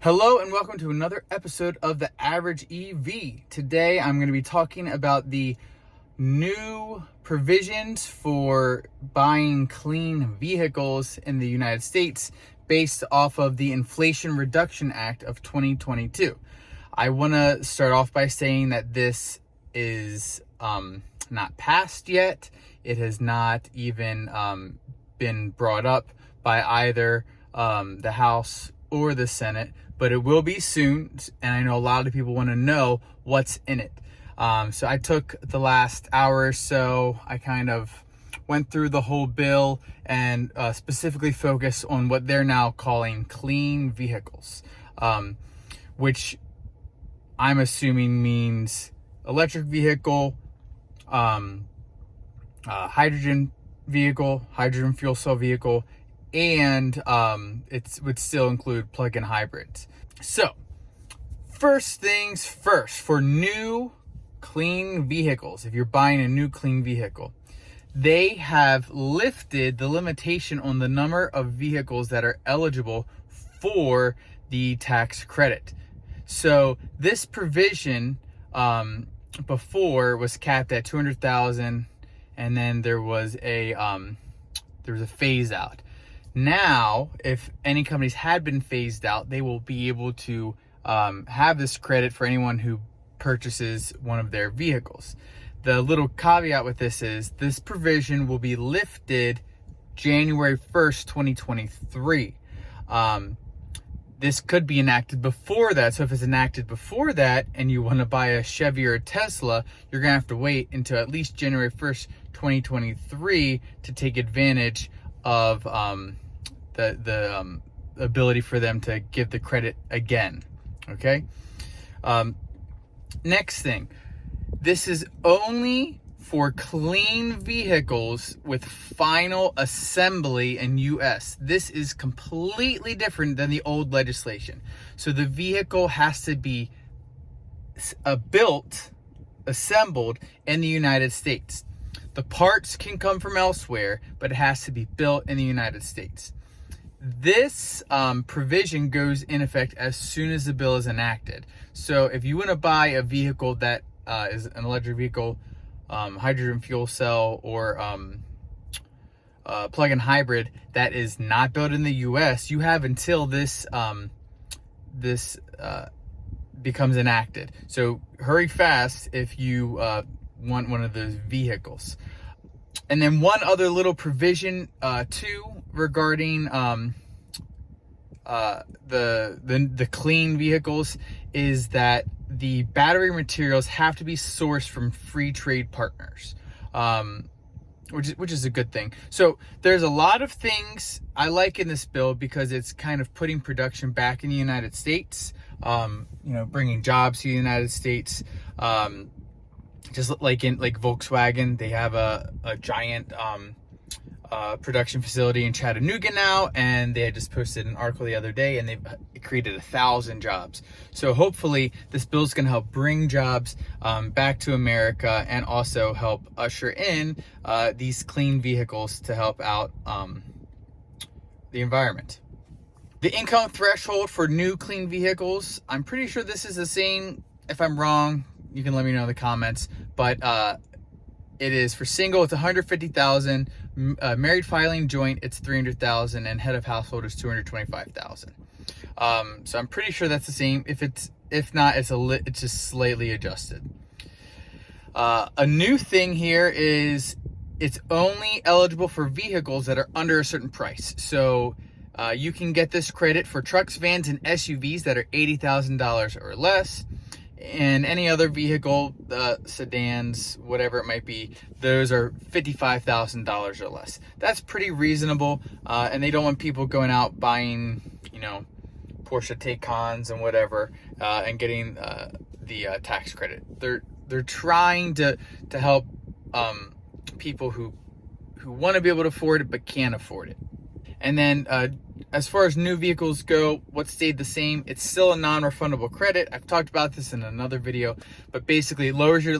Hello and welcome to another episode of The Average EV. Today I'm going to be talking about the new provisions for buying clean vehicles in the United States based off of the Inflation Reduction Act of 2022. I want to start off by saying that this is not passed yet. It has not even been brought up by either the House or the Senate, but it will be soon, and I know a lot of people want to know what's in it. So I took the last hour or so, I kind of went through the whole bill and specifically focused on what they're now calling clean vehicles, which I'm assuming means electric vehicle, hydrogen vehicle, hydrogen fuel cell vehicle, and it would still include plug-in hybrids. So, first things first, for new clean vehicles, if you're buying a new clean vehicle, they have lifted the limitation on the number of vehicles that are eligible for the tax credit. So this provision before was capped at 200,000, and then there was a phase out. Now, if any companies had been phased out, they will be able to have this credit for anyone who purchases one of their vehicles. The little caveat with this is this provision will be lifted January 1st, 2023. This could be enacted before that. So if it's enacted before that and you want to buy a Chevy or a Tesla, you're going to have to wait until at least January 1st, 2023 to take advantage of the ability for them to give the credit again. Okay. Next thing, this is only for clean vehicles with final assembly in US. This is completely different than the old legislation. So the vehicle has to be built, assembled in the United States. The parts can come from elsewhere, but it has to be built in the United States. This provision goes in effect as soon as the bill is enacted. So if you want to buy a vehicle that is an electric vehicle, hydrogen fuel cell, or plug-in hybrid that is not built in the U.S., you have until this becomes enacted. So hurry fast if you want one of those vehicles. And then one other little provision too regarding the clean vehicles is that the battery materials have to be sourced from free trade partners, which is a good thing. So there's a lot of things I like in this bill because it's kind of putting production back in the United States, bringing jobs to the United States. Just like Volkswagen, they have a giant production facility in Chattanooga now, and they had just posted an article the other day, and they've created 1,000 jobs. So hopefully this bill is going to help bring jobs back to America and also help usher in these clean vehicles to help out the environment. The income threshold for new clean vehicles, I'm pretty sure this is the same. If I'm wrong, you can let me know in the comments, but it is for single, it's 150,000. Married filing joint, it's 300,000, and head of household is 225,000. So I'm pretty sure that's the same. If not, it's just slightly adjusted. A new thing here is it's only eligible for vehicles that are under a certain price. So you can get this credit for trucks, vans, and SUVs that are $80,000 or less. And any other vehicle, sedans, whatever it might be, those are $55,000 or less. That's pretty reasonable, and they don't want people going out buying, Porsche Taycans and whatever, and getting the tax credit. They're trying to help people who want to be able to afford it but can't afford it. And then as far as new vehicles go, what stayed the same? It's still a non-refundable credit. I've talked about this in another video, but basically it lowers your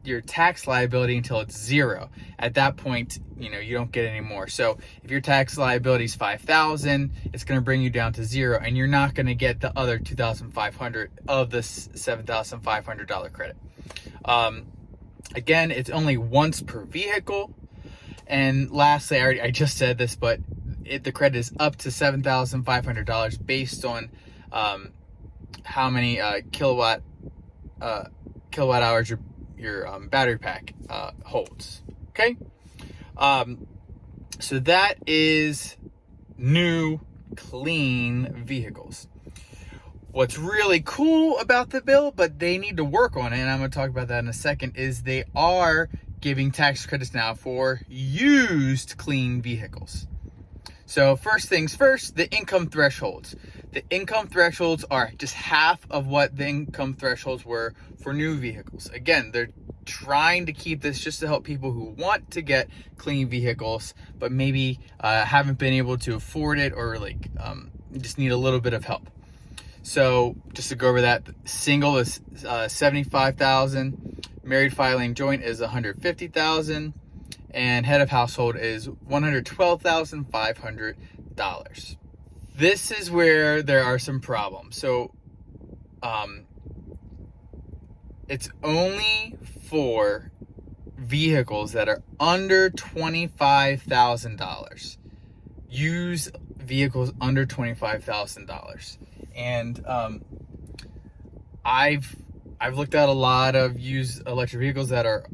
your tax liability until it's zero. At that point, you know, you don't get any more. So if your tax liability is $5,000, it's going to bring you down to zero, and you're not going to get the other $2,500 of this $7,500 credit. Again, it's only once per vehicle. And lastly, I just said this, but the credit is up to $7,500 based on how many kilowatt hours your battery pack holds. Okay, so that is new clean vehicles. What's really cool about the bill, but they need to work on it, and I'm going to talk about that in a second, is they are giving tax credits now for used clean vehicles. So first things first, the income thresholds. The income thresholds are just half of what the income thresholds were for new vehicles. Again, they're trying to keep this just to help people who want to get clean vehicles, but maybe haven't been able to afford it, or like just need a little bit of help. So just to go over that, single is $75,000, married filing joint is $150,000, and head of household is $112,500. This is where there are some problems. So it's only for vehicles that are under $25,000. Use vehicles under $25,000. And I've looked at a lot of used electric vehicles that are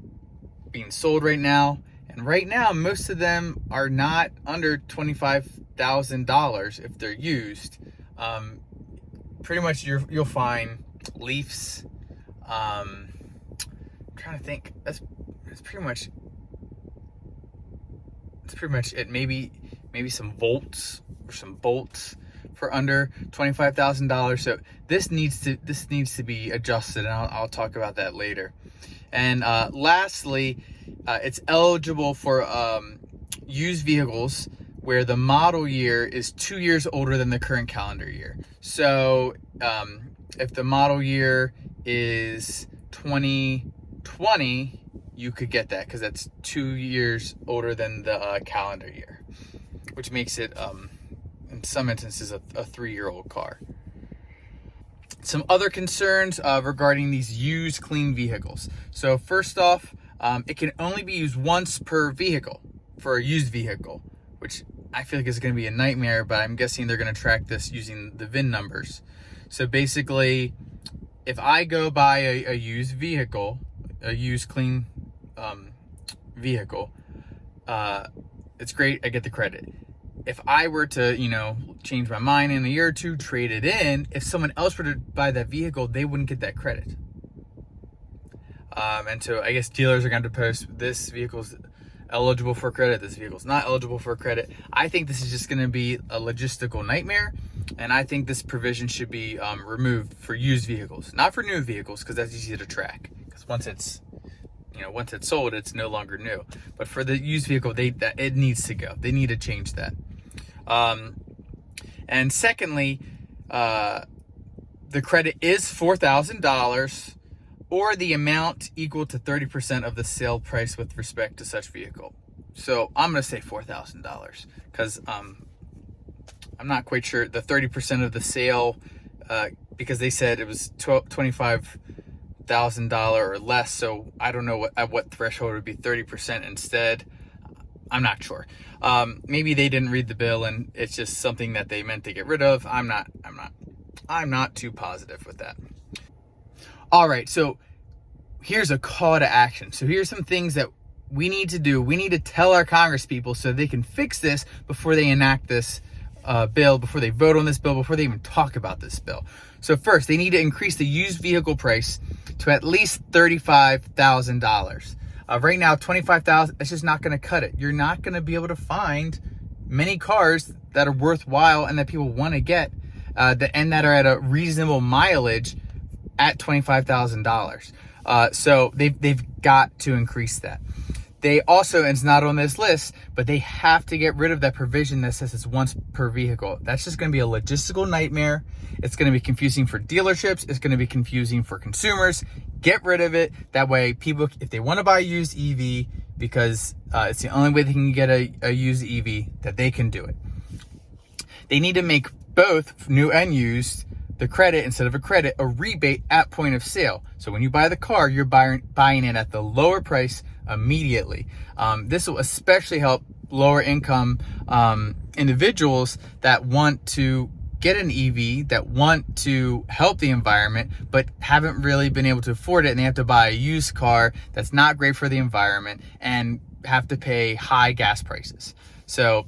being sold right now, and right now most of them are not under $25,000 if they're used. Pretty much you'll find Leafs. I'm trying to think. That's pretty much it. Maybe some Volts or some Bolts for under $25,000. So this needs to be adjusted, and I'll talk about that later. And lastly, it's eligible for used vehicles where the model year is 2 years older than the current calendar year. So if the model year is 2020, you could get that because that's 2 years older than the calendar year, which makes it in some instances a 3-year-old car. Some other concerns regarding these used clean vehicles. So first off, it can only be used once per vehicle for a used vehicle, which I feel like is going to be a nightmare, but I'm guessing they're going to track this using the VIN numbers. So basically, if I go buy a used vehicle, a used clean vehicle, it's great, I get the credit. If I were to, change my mind in a year or two, trade it in, if someone else were to buy that vehicle, they wouldn't get that credit. And so I guess dealers are going to post, this vehicle's eligible for credit, this vehicle's not eligible for credit. I think this is just going to be a logistical nightmare, and I think this provision should be removed for used vehicles, not for new vehicles, because that's easy to track. Because once it's sold, it's no longer new. But for the used vehicle, it needs to go. They need to change that. And secondly, the credit is $4,000 or the amount equal to 30% of the sale price with respect to such vehicle. So I'm going to say $4,000 because I'm not quite sure the 30% of the sale, because they said it was $25,000 or less. So I don't know at what threshold would be 30% instead. I'm not sure. Maybe they didn't read the bill and it's just something that they meant to get rid of. I'm not too positive with that. All right, so here's a call to action. So here's some things that we need to do. We need to tell our Congress people so they can fix this before they enact this bill, before they vote on this bill, before they even talk about this bill. So first, they need to increase the used vehicle price to at least $35,000. Right now, $25,000, it's just not going to cut it. You're not going to be able to find many cars that are worthwhile and that people want to get, and that are at a reasonable mileage at $25,000. So they've got to increase that. They also, and it's not on this list, but they have to get rid of that provision that says it's once per vehicle. That's just going to be a logistical nightmare. It's going to be confusing for dealerships. It's going to be confusing for consumers. Get rid of it. That way people, if they want to buy a used EV, because it's the only way they can get a used EV, that they can do it. They need to make both new and used, the credit instead of a credit, a rebate at point of sale. So when you buy the car, you're buying it at the lower price immediately. This will especially help lower income individuals that want to get an EV, that want to help the environment, but haven't really been able to afford it, and they have to buy a used car that's not great for the environment and have to pay high gas prices. So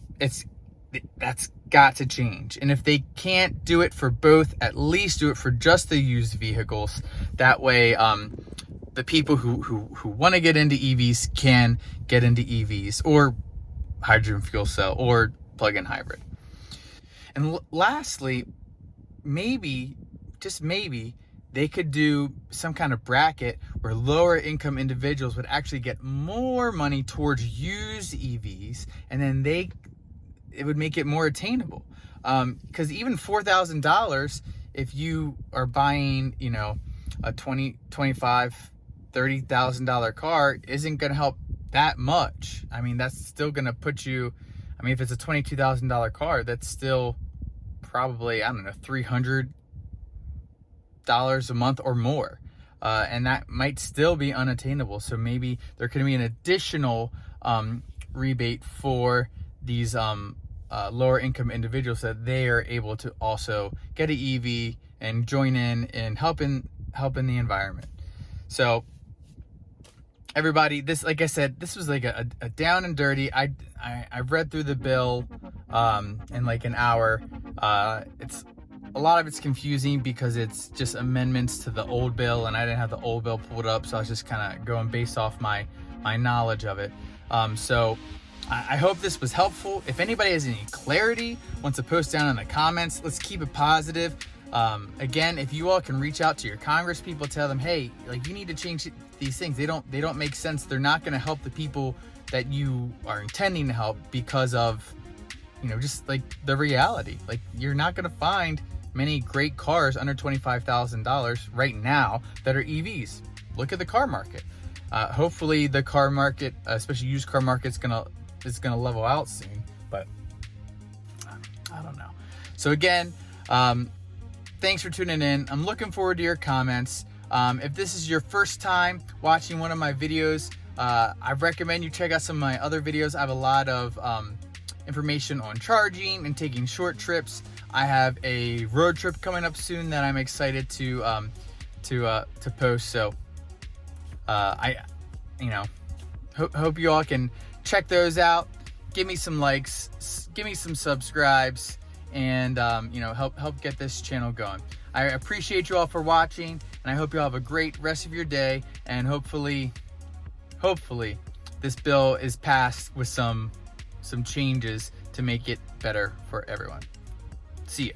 that's got to change. And if they can't do it for both, at least do it for just the used vehicles. That way the people who want to get into EVs can get into EVs or hydrogen fuel cell or plug-in hybrid. And lastly, maybe, just maybe, they could do some kind of bracket where lower income individuals would actually get more money towards used EVs, and then it would make it more attainable. Because even $4,000, if you are buying, a $20,000, $25,000, $30,000 car, isn't going to help that much. I mean, that's still going to put you, if it's a $22,000 car, that's still probably, $300 a month or more. And that might still be unattainable. So maybe there could be an additional rebate for these lower income individuals, that they are able to also get an EV and join in helping the environment. So everybody, this, like I said, this was like a down and dirty. I've read through the bill in like an hour. It's a lot of it's confusing because it's just amendments to the old bill, and I didn't have the old bill pulled up, so I was just kind of going based off my knowledge of it. So I hope this was helpful. If anybody has any clarity, wants to post down in the comments, let's keep it positive. Again, if you all can reach out to your Congress people, tell them, hey, like, you need to change these things. They don't make sense. They're not going to help the people that you are intending to help because of, just like the reality. Like, you're not going to find many great cars under $25,000 right now that are EVs. Look at the car market. Hopefully the car market, especially used car market, is gonna level out soon, but I don't know. So again, thanks for tuning in. I'm looking forward to your comments. If this is your first time watching one of my videos, I recommend you check out some of my other videos. I have a lot of information on charging and taking short trips. I have a road trip coming up soon that I'm excited to post. So hope you all can check those out. Give me some likes, give me some subscribes, and help get this channel going. I appreciate you all for watching, and I hope you all have a great rest of your day, and hopefully this bill is passed with some changes to make it better for everyone. See ya.